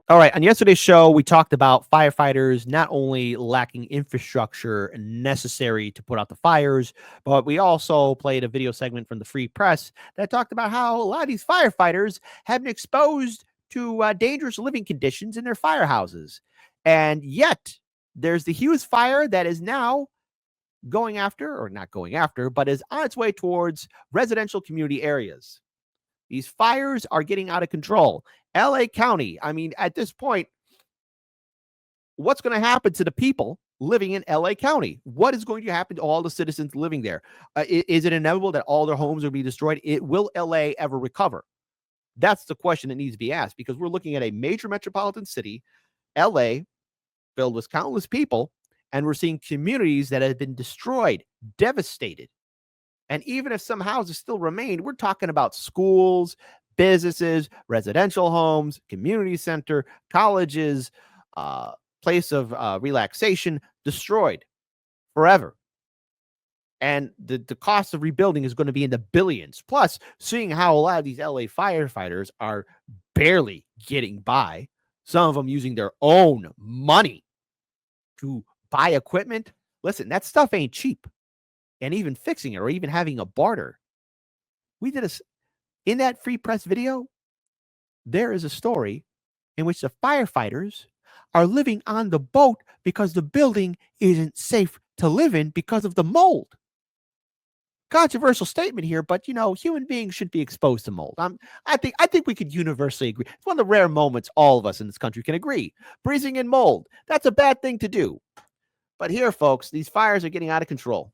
All right. On yesterday's show, we talked about firefighters not only lacking infrastructure necessary to put out the fires, but we also played a video segment from the Free Press that talked about how a lot of these firefighters have been exposed to dangerous living conditions in their firehouses. And yet, there's the Hughes fire that is now going after, or not going after, but is on its way towards residential community areas. These fires are getting out of control. LA County, I mean, at this point, what's going to happen to the people living in LA County? What is going to happen to all the citizens living there? Is it inevitable that all their homes will be destroyed? Will LA ever recover? That's the question that needs to be asked, because we're looking at a major metropolitan city, LA, filled with countless people, and we're seeing communities that have been destroyed, devastated. And even if some houses still remain, we're talking about schools, businesses, residential homes, community center, colleges, uh, place of relaxation destroyed forever. And the cost of rebuilding is going to be in the billions. Plus, seeing how a lot of these LA firefighters are barely getting by, some of them using their own money to buy equipment. Listen, that stuff ain't cheap. And even fixing it or even having a barter. We did in that Free Press video, there is a story in which the firefighters are living on the boat because the building isn't safe to live in because of the mold. Controversial statement here, but human beings should be exposed to mold. I think we could universally agree. It's one of the rare moments all of us in this country can agree. Breathing in mold, that's a bad thing to do. But here, folks, these fires are getting out of control.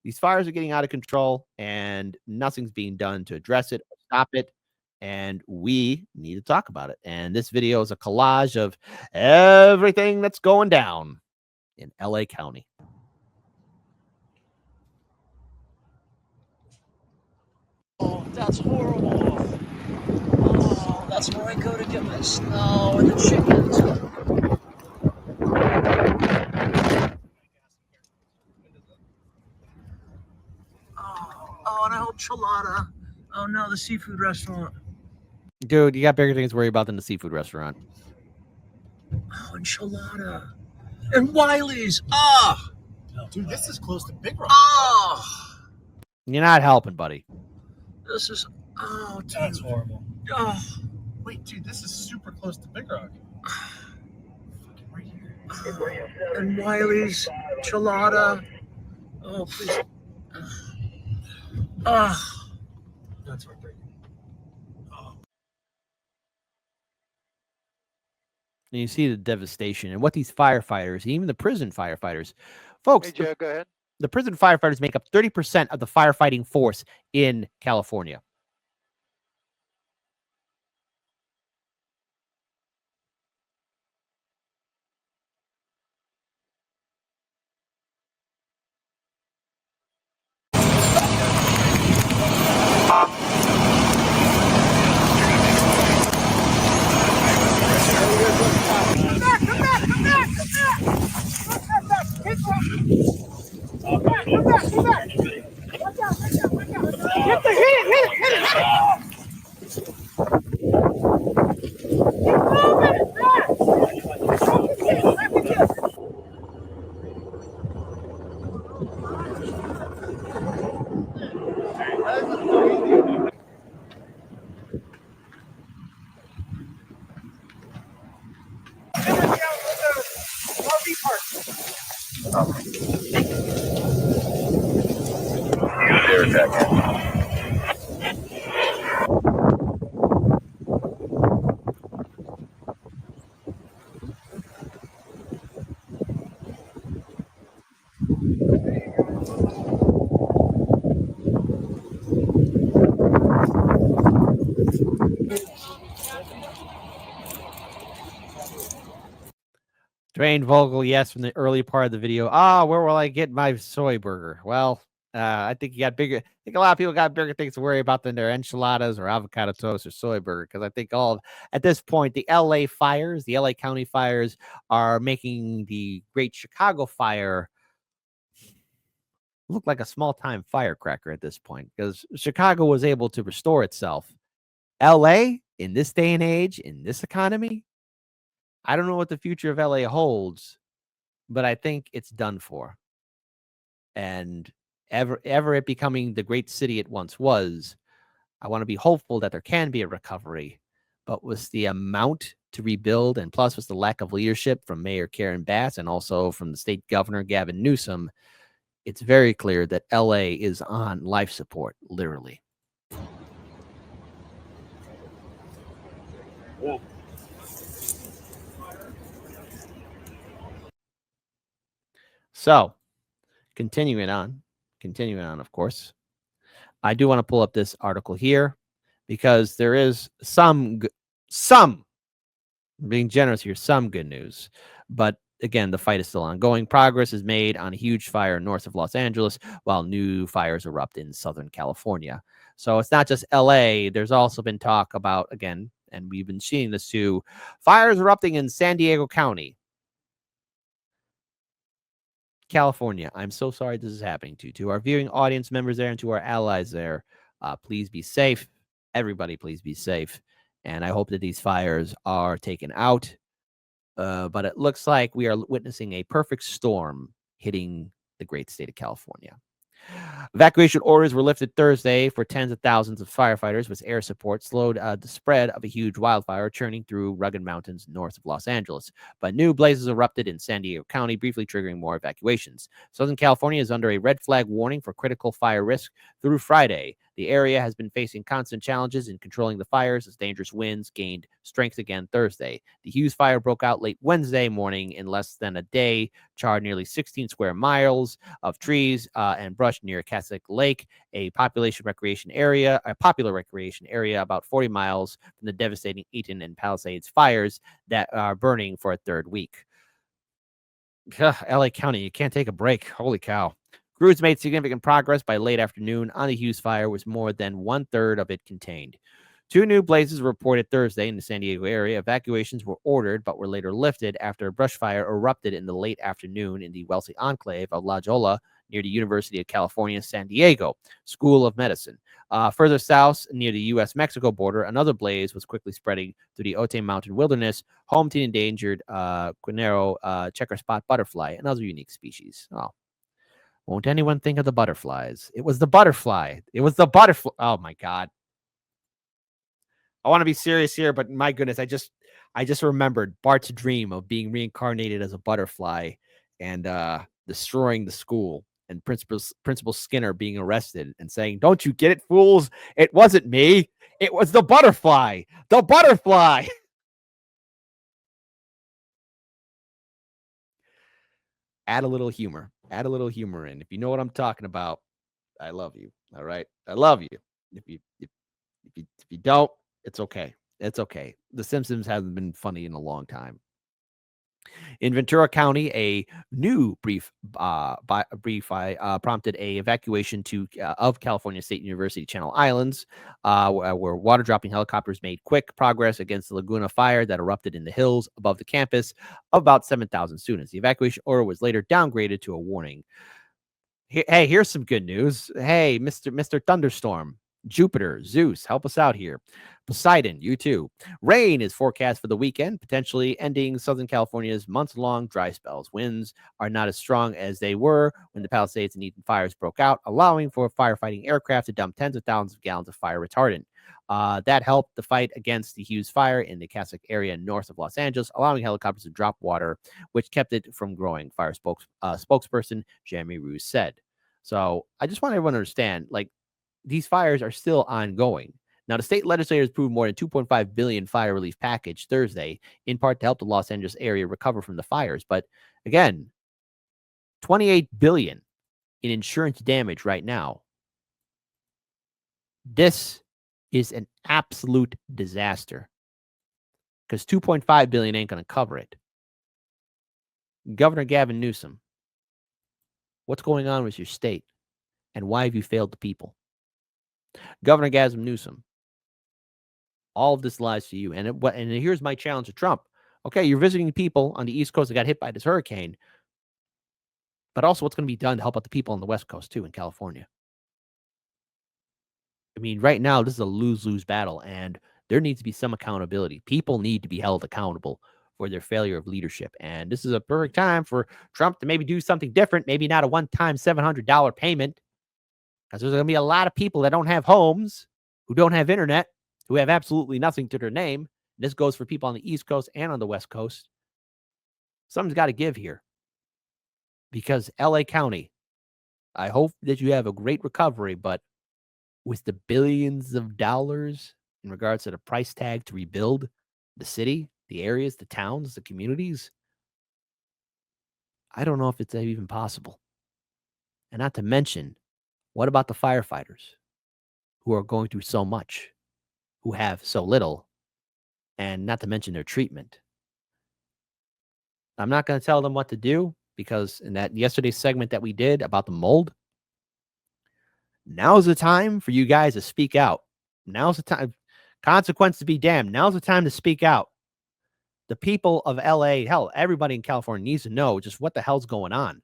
These fires are getting out of control, and nothing's being done to address it or stop it. And we need to talk about it. And this video is a collage of everything that's going down in LA County. Oh, that's horrible. Oh, that's where I go to get my snow and the chickens. Oh, and I hope Chelada. Oh no, the seafood restaurant. Dude, you got bigger things to worry about than the seafood restaurant. Oh, enchilada. And Wiley's. Ah! Dude, this is close to Big Rock. Oh! You're not helping, buddy. This is. Oh, dude. That's horrible. Oh. Wait, dude, this is super close to Big Rock. Fucking right here. And Wiley's. Enchilada. Oh, please. Ah. That's heartbreaking. And you see the devastation and what these firefighters, even the prison firefighters, folks, Hey, Joe, go ahead. the prison firefighters make up 30% of the firefighting force in California. Dwayne Vogel, yes, from the early part of the video. Where will I get my soy burger? Well, I think you got bigger. I think a lot of people got bigger things to worry about than their enchiladas or avocado toast or soy burger. Because I think at this point, the LA fires, the LA County fires, are making the Great Chicago fire look like a small time firecracker at this point. Because Chicago was able to restore itself. LA in this day and age, in this economy, I don't know what the future of LA holds, but I think it's done for. And ever it becoming the great city it once was, I want to be hopeful that there can be a recovery. But with the amount to rebuild, and plus with the lack of leadership from Mayor Karen Bass and also from the state governor Gavin Newsom, it's very clear that LA is on life support, literally. Yeah. So, continuing on, of course, I do want to pull up this article here because there is some being generous here, some good news. But again, the fight is still ongoing. Progress is made on a huge fire north of Los Angeles, while new fires erupt in Southern California. So it's not just LA. There's also been talk about, again, and we've been seeing this too, fires erupting in San Diego County, California. I'm so sorry this is happening to our viewing audience members there and to our allies there. Please be safe. Everybody, please be safe. And I hope that these fires are taken out. But it looks like we are witnessing a perfect storm hitting the great state of California. Evacuation orders were lifted Thursday for tens of thousands of firefighters, with air support slowed the spread of a huge wildfire churning through rugged mountains north of Los Angeles. But new blazes erupted in San Diego County, briefly triggering more evacuations. Southern California is under a red flag warning for critical fire risk through Friday. The area has been facing constant challenges in controlling the fires as dangerous winds gained strength again Thursday. The Hughes fire broke out late Wednesday morning in less than a day, charred nearly 16 square miles of trees and brush near Cassock Lake, a popular recreation area about 40 miles from the devastating Eaton and Palisades fires that are burning for a third week. LA County, you can't take a break. Holy cow. Crews made significant progress by late afternoon on the Hughes fire, with more than one-third of it contained. Two new blazes were reported Thursday in the San Diego area. Evacuations were ordered but were later lifted after a brush fire erupted in the late afternoon in the wealthy enclave of La Jolla near the University of California, San Diego School of Medicine. Further south, near the U.S.-Mexico border, another blaze was quickly spreading through the Otay Mountain wilderness, home to the endangered Quinero checker spot butterfly, another unique species. Oh, won't anyone think of the butterflies? It was the butterfly. Oh, my God. I want to be serious here, but my goodness, I just remembered Bart's dream of being reincarnated as a butterfly and destroying the school, and Principal Skinner being arrested and saying, "Don't you get it, fools? It wasn't me. It was the butterfly. The butterfly." Add a little humor. Add a little humor in. If you know what I'm talking about, I love you. All right, I love you. If you don't, it's okay. It's okay. The Simpsons haven't been funny in a long time. In Ventura County, a new brief prompted a evacuation of California State University Channel Islands, where water dropping helicopters made quick progress against the Laguna fire that erupted in the hills above the campus of about 7,000 students. The evacuation order was later downgraded to a warning. Hey, here's some good news. Hey, Mr. Thunderstorm, Jupiter, Zeus, help us out here. Poseidon, you too. Rain is forecast for the weekend, potentially ending Southern California's months-long dry spells. Winds are not as strong as they were when the Palisades and Eaton fires broke out, allowing for firefighting aircraft to dump tens of thousands of gallons of fire retardant. That helped the fight against the Hughes fire in the Cassock area north of Los Angeles, allowing helicopters to drop water, which kept it from growing, fire spokesperson Jeremy Roos said. So I just want everyone to understand, like, these fires are still ongoing. Now, the state legislators approved more than $2.5 billion fire relief package Thursday, in part to help the Los Angeles area recover from the fires. But again, $28 billion in insurance damage right now. This is an absolute disaster because $2.5 billion ain't going to cover it. Governor Gavin Newsom, what's going on with your state, and why have you failed the people? Governor Gavin Newsom, all of this lies to you. And here's my challenge to Trump. Okay, you're visiting people on the East Coast that got hit by this hurricane, but also what's going to be done to help out the people on the West Coast too, in California. I mean, right now, this is a lose-lose battle, and there needs to be some accountability. People need to be held accountable for their failure of leadership. And this is a perfect time for Trump to maybe do something different, maybe not a one-time $700 payment, because there's going to be a lot of people that don't have homes, who don't have internet, who have absolutely nothing to their name. This goes for people on the East Coast and on the West Coast. Something's got to give here, because LA County, I hope that you have a great recovery, but with the billions of dollars in regards to the price tag to rebuild the city, the areas, the towns, the communities, I don't know if it's even possible. And not to mention, what about the firefighters who are going through so much, who have so little, and not to mention their treatment? I'm not going to tell them what to do, because in that yesterday's segment that we did about the mold, now's the time for you guys to speak out. Now's the time. Consequence to be damned. Now's the time to speak out. The people of LA, hell, everybody in California needs to know just what the hell's going on.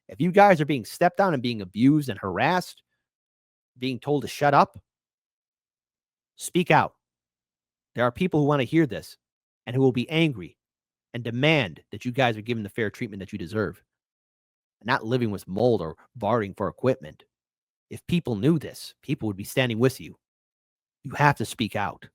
If you guys are being stepped on and being abused and harassed, being told to shut up, speak out. There are people who want to hear this and who will be angry and demand that you guys are given the fair treatment that you deserve. Not living with mold or bartering for equipment. If people knew this, people would be standing with you. You have to speak out.